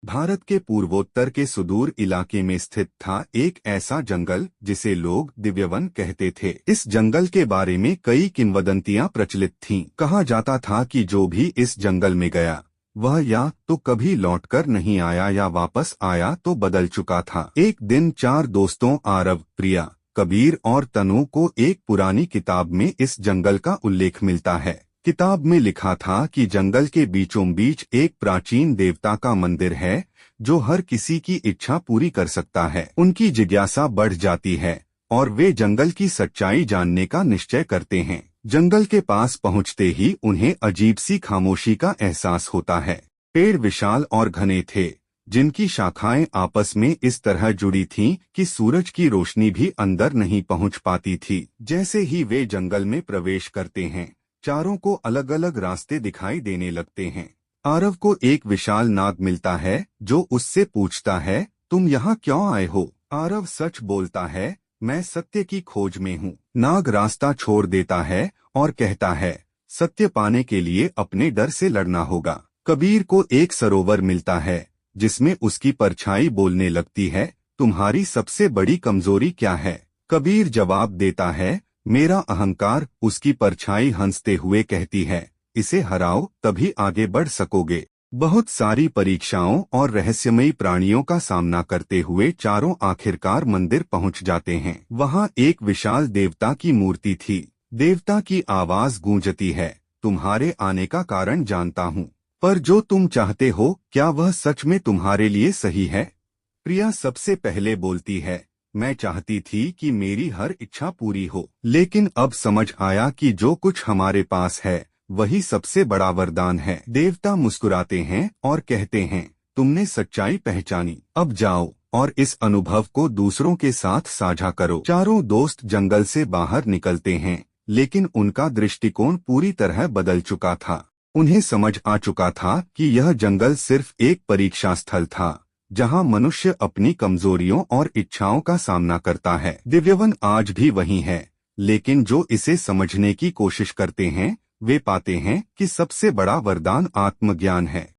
भारत के पूर्वोत्तर के सुदूर इलाके में स्थित था एक ऐसा जंगल जिसे लोग दिव्यवन कहते थे। इस जंगल के बारे में कई किंवदंतियां प्रचलित थीं। कहा जाता था कि जो भी इस जंगल में गया वह या तो कभी लौटकर नहीं आया या वापस आया तो बदल चुका था। एक दिन 4 दोस्तों आरव, प्रिया, कबीर और तनु को एक पुरानी किताब में इस जंगल का उल्लेख मिलता है। किताब में लिखा था कि जंगल के बीचों बीच एक प्राचीन देवता का मंदिर है जो हर किसी की इच्छा पूरी कर सकता है। उनकी जिज्ञासा बढ़ जाती है और वे जंगल की सच्चाई जानने का निश्चय करते हैं। जंगल के पास पहुंचते ही उन्हें अजीब सी खामोशी का एहसास होता है। पेड़ विशाल और घने थे, जिनकी शाखाएं आपस में इस तरह जुड़ी थीं कि सूरज की रोशनी भी अंदर नहीं पहुंच पाती थी। जैसे ही वे जंगल में प्रवेश करते हैं, चारों को अलग अलग रास्ते दिखाई देने लगते हैं। आरव को एक विशाल नाग मिलता है जो उससे पूछता है, तुम यहाँ क्यों आए हो? आरव सच बोलता है, मैं सत्य की खोज में हूँ। नाग रास्ता छोड़ देता है और कहता है, सत्य पाने के लिए अपने डर से लड़ना होगा। कबीर को एक सरोवर मिलता है जिसमें उसकी परछाई बोलने लगती है, तुम्हारी सबसे बड़ी कमजोरी क्या है? कबीर जवाब देता है, मेरा अहंकार। उसकी परछाई हंसते हुए कहती है, इसे हराओ तभी आगे बढ़ सकोगे। बहुत सारी परीक्षाओं और रहस्यमयी प्राणियों का सामना करते हुए चारों आखिरकार मंदिर पहुंच जाते हैं। वहां एक विशाल देवता की मूर्ति थी। देवता की आवाज गूंजती है, तुम्हारे आने का कारण जानता हूँ, पर जो तुम चाहते हो क्या वह सच में तुम्हारे लिए सही है? प्रिया सबसे पहले बोलती है, मैं चाहती थी कि मेरी हर इच्छा पूरी हो, लेकिन अब समझ आया कि जो कुछ हमारे पास है वही सबसे बड़ा वरदान है। देवता मुस्कुराते हैं और कहते हैं, तुमने सच्चाई पहचानी, अब जाओ और इस अनुभव को दूसरों के साथ साझा करो। चारों दोस्त जंगल से बाहर निकलते हैं, लेकिन उनका दृष्टिकोण पूरी तरह बदल चुका था। उन्हें समझ आ चुका था कि यह जंगल सिर्फ एक परीक्षा स्थल था जहां मनुष्य अपनी कमजोरियों और इच्छाओं का सामना करता है। दिव्यवन आज भी वही है, लेकिन जो इसे समझने की कोशिश करते हैं वे पाते हैं कि सबसे बड़ा वरदान आत्मज्ञान है।